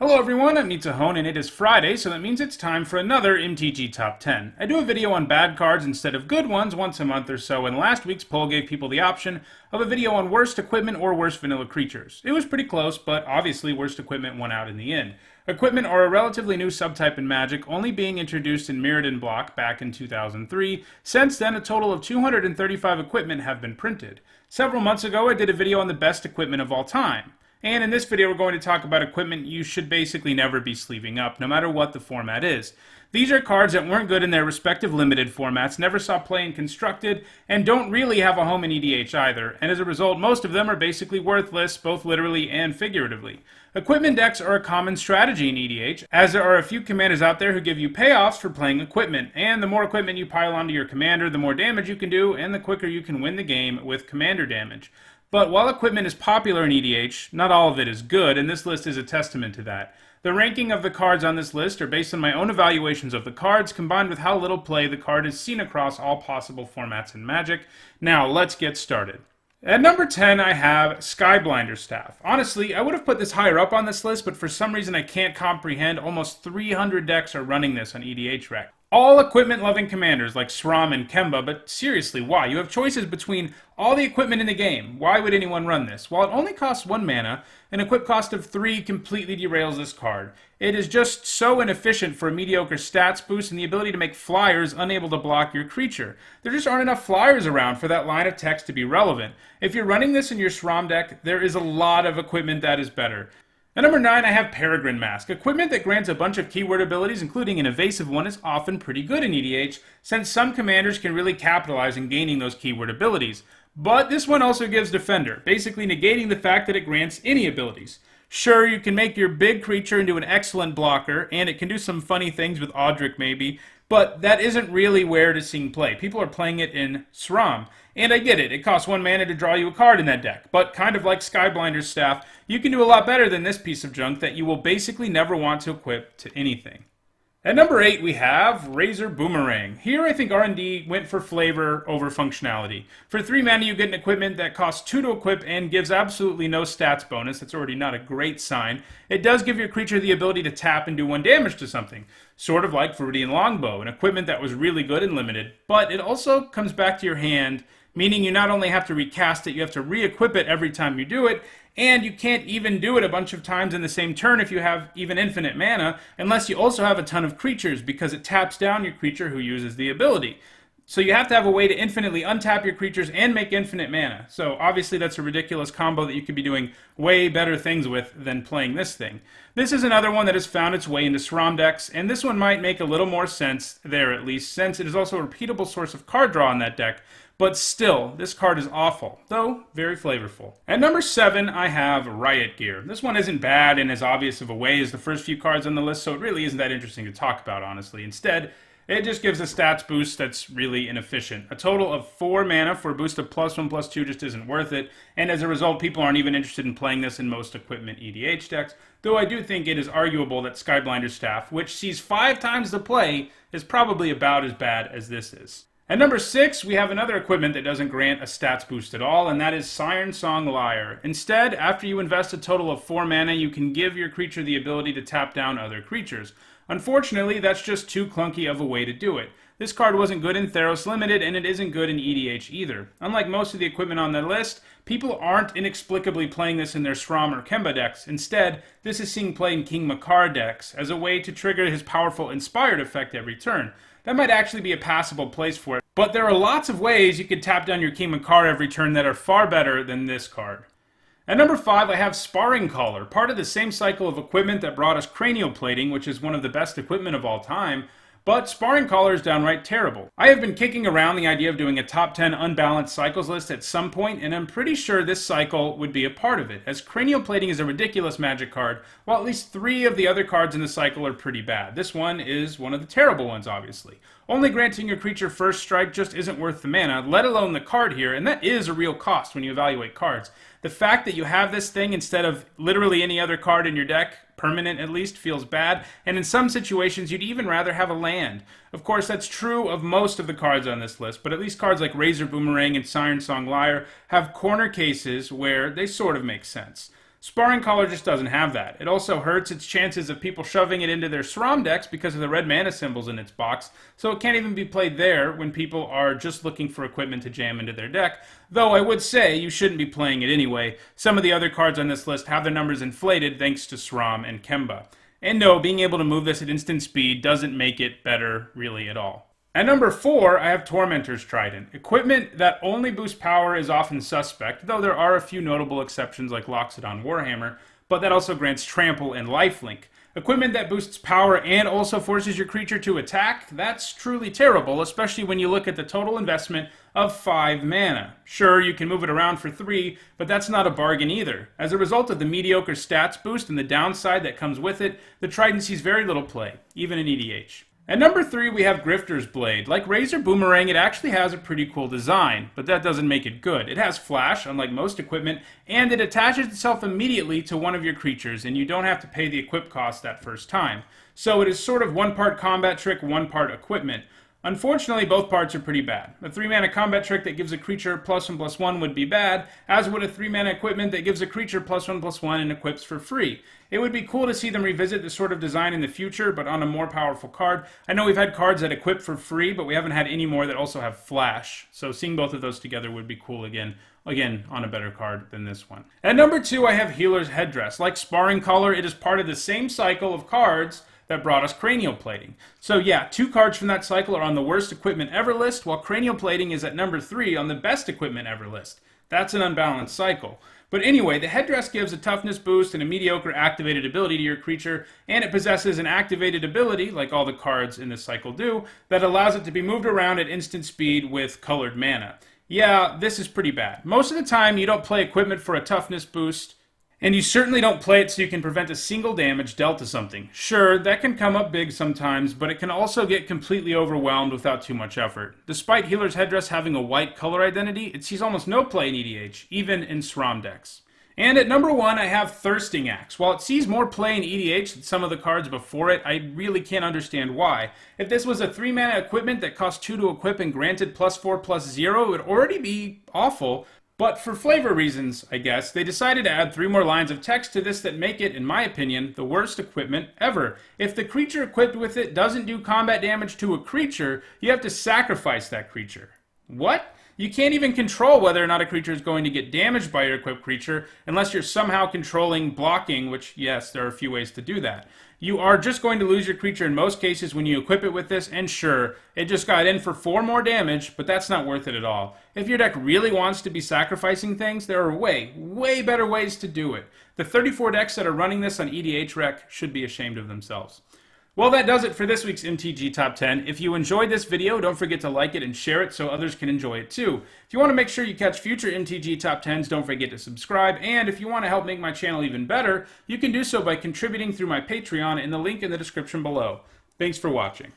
Hello everyone, I'm Nitsuhone, and it is Friday, so that means it's time for another MTG Top 10. I do a video on bad cards instead of good ones once a month or so, and last week's poll gave people the option of a video on worst equipment or worst vanilla creatures. It was pretty close, but obviously worst equipment won out in the end. Equipment are a relatively new subtype in Magic, only being introduced in Mirrodin block back in 2003. Since then, a total of 235 equipment have been printed. Several months ago, I did a video on the best equipment of all time. And in this video, we're going to talk about equipment you should basically never be sleeving up, no matter what the format is. These are cards that weren't good in their respective limited formats, never saw play in Constructed, and don't really have a home in EDH either, and as a result, most of them are basically worthless, both literally and figuratively. Equipment decks are a common strategy in EDH, as there are a few commanders out there who give you payoffs for playing equipment, and the more equipment you pile onto your commander, the more damage you can do, and the quicker you can win the game with commander damage. But while equipment is popular in EDH, not all of it is good, and this list is a testament to that. The ranking of the cards on this list are based on my own evaluations of the cards, combined with how little play the card is seen across all possible formats in Magic. Now, let's get started. At number 10, I have Skyblinder's Staff. Honestly, I would have put this higher up on this list, but for some reason I can't comprehend almost 300 decks are running this on EDH Rec. All equipment-loving commanders like Sram and Kemba, but seriously, why? You have choices between all the equipment in the game. Why would anyone run this? While it only costs 1 mana, an equip cost of 3 completely derails this card. It is just so inefficient for a mediocre stats boost and the ability to make flyers unable to block your creature. There just aren't enough flyers around for that line of text to be relevant. If you're running this in your Sram deck, there is a lot of equipment that is better. At number 9, I have Peregrine Mask. Equipment that grants a bunch of keyword abilities, including an evasive one, is often pretty good in EDH, since some commanders can really capitalize in gaining those keyword abilities. But this one also gives Defender, basically negating the fact that it grants any abilities. Sure, you can make your big creature into an excellent blocker, and it can do some funny things with Audric maybe, but that isn't really where it is seeing play. People are playing it in Sram. And I get it costs 1 mana to draw you a card in that deck, but kind of like Skyblinder's Staff, you can do a lot better than this piece of junk that you will basically never want to equip to anything. At number 8, we have Razer Boomerang. Here, I think R&D went for flavor over functionality. For 3 mana, you get an equipment that costs 2 to equip and gives absolutely no stats bonus. That's already not a great sign. It does give your creature the ability to tap and do 1 damage to something, sort of like Viridian Longbow, an equipment that was really good and limited, but it also comes back to your hand, meaning you not only have to recast it, you have to re-equip it every time you do it, and you can't even do it a bunch of times in the same turn if you have even infinite mana, unless you also have a ton of creatures, because it taps down your creature who uses the ability. So you have to have a way to infinitely untap your creatures and make infinite mana. So obviously that's a ridiculous combo that you could be doing way better things with than playing this thing. This is another one that has found its way into Sram decks, and this one might make a little more sense there at least, since it is also a repeatable source of card draw in that deck. But still, this card is awful, though very flavorful. At number 7, I have Riot Gear. This one isn't bad in as obvious of a way as the first few cards on the list, so it really isn't that interesting to talk about, honestly. Instead, it just gives a stats boost that's really inefficient. A total of 4 mana for a boost of +1/+2 just isn't worth it, and as a result, people aren't even interested in playing this in most equipment EDH decks, though I do think it is arguable that Skyblinder's Staff, which sees 5 times the play, is probably about as bad as this is. At number 6, we have another equipment that doesn't grant a stats boost at all, and that is Siren Lyre. Instead, after you invest a total of 4 mana, you can give your creature the ability to tap down other creatures. Unfortunately, that's just too clunky of a way to do it. This card wasn't good in Theros Limited, and it isn't good in EDH either. Unlike most of the equipment on the list, people aren't inexplicably playing this in their Sram or Kemba decks. Instead, this is seeing play in King Makar decks as a way to trigger his powerful Inspired effect every turn. That might actually be a passable place for it, but there are lots of ways you could tap down your King Makar every turn that are far better than this card. At number 5, I have Sparring Caller, part of the same cycle of equipment that brought us Cranial Plating, which is one of the best equipment of all time, but Sparring Caller is downright terrible. I have been kicking around the idea of doing a top 10 unbalanced cycles list at some point, and I'm pretty sure this cycle would be a part of it, as Cranial Plating is a ridiculous Magic card, while at least 3 of the other cards in the cycle are pretty bad. This one is one of the terrible ones, obviously. Only granting your creature first strike just isn't worth the mana, let alone the card here, and that is a real cost when you evaluate cards. The fact that you have this thing instead of literally any other card in your deck, permanent at least, feels bad, and in some situations you'd even rather have a land. Of course, that's true of most of the cards on this list, but at least cards like Razer Boomerang and Siren Lyre have corner cases where they sort of make sense. Sparring Caller just doesn't have that. It also hurts its chances of people shoving it into their SRAM decks because of the red mana symbols in its box, so it can't even be played there when people are just looking for equipment to jam into their deck, though I would say you shouldn't be playing it anyway. Some of the other cards on this list have their numbers inflated thanks to SRAM and Kemba. And no, being able to move this at instant speed doesn't make it better really at all. At number 4, I have Tormentor's Trident. Equipment that only boosts power is often suspect, though there are a few notable exceptions like Loxodon Warhammer, but that also grants Trample and Lifelink. Equipment that boosts power and also forces your creature to attack, that's truly terrible, especially when you look at the total investment of 5 mana. Sure, you can move it around for 3, but that's not a bargain either. As a result of the mediocre stats boost and the downside that comes with it, the Trident sees very little play, even in EDH. At number 3, we have Grifters Blade. Like Razer Boomerang, it actually has a pretty cool design, but that doesn't make it good. It has flash, unlike most equipment, and it attaches itself immediately to one of your creatures, and you don't have to pay the equip cost that first time. So it is sort of one part combat trick, one part equipment. Unfortunately, both parts are pretty bad. A 3-mana combat trick that gives a creature +1/+1 would be bad, as would a 3-mana equipment that gives a creature +1/+1 and equips for free. It would be cool to see them revisit this sort of design in the future, but on a more powerful card. I know we've had cards that equip for free, but we haven't had any more that also have flash. So seeing both of those together would be cool again on a better card than this one. At number 2, I have Healer's Headdress. Like Sparring Caller, it is part of the same cycle of cards that brought us Cranial Plating. So yeah, 2 cards from that cycle are on the worst equipment ever list, while Cranial Plating is at number 3 on the best equipment ever list. That's an unbalanced cycle. But anyway, the Headdress gives a toughness boost and a mediocre activated ability to your creature, and it possesses an activated ability, like all the cards in this cycle do, that allows it to be moved around at instant speed with colored mana. Yeah, this is pretty bad. Most of the time, you don't play equipment for a toughness boost, and you certainly don't play it so you can prevent a single damage dealt to something. Sure, that can come up big sometimes, but it can also get completely overwhelmed without too much effort. Despite Healer's Headdress having a white color identity, it sees almost no play in EDH, even in SRAM decks. And at number 1, I have Thirsting Axe. While it sees more play in EDH than some of the cards before it, I really can't understand why. If this was a 3-mana equipment that cost 2 to equip and granted +4/+0, it would already be awful. But for flavor reasons, I guess, they decided to add 3 more lines of text to this that make it, in my opinion, the worst equipment ever. If the creature equipped with it doesn't do combat damage to a creature, you have to sacrifice that creature. What? You can't even control whether or not a creature is going to get damaged by your equipped creature unless you're somehow controlling blocking, which, yes, there are a few ways to do that. You are just going to lose your creature in most cases when you equip it with this, and sure, it just got in for 4 more damage, but that's not worth it at all. If your deck really wants to be sacrificing things, there are way better ways to do it. The 34 decks that are running this on EDH Rec should be ashamed of themselves. Well, that does it for this week's MTG Top 10. If you enjoyed this video, don't forget to like it and share it so others can enjoy it too. If you want to make sure you catch future MTG Top 10s, don't forget to subscribe. And if you want to help make my channel even better, you can do so by contributing through my Patreon in the link in the description below. Thanks for watching.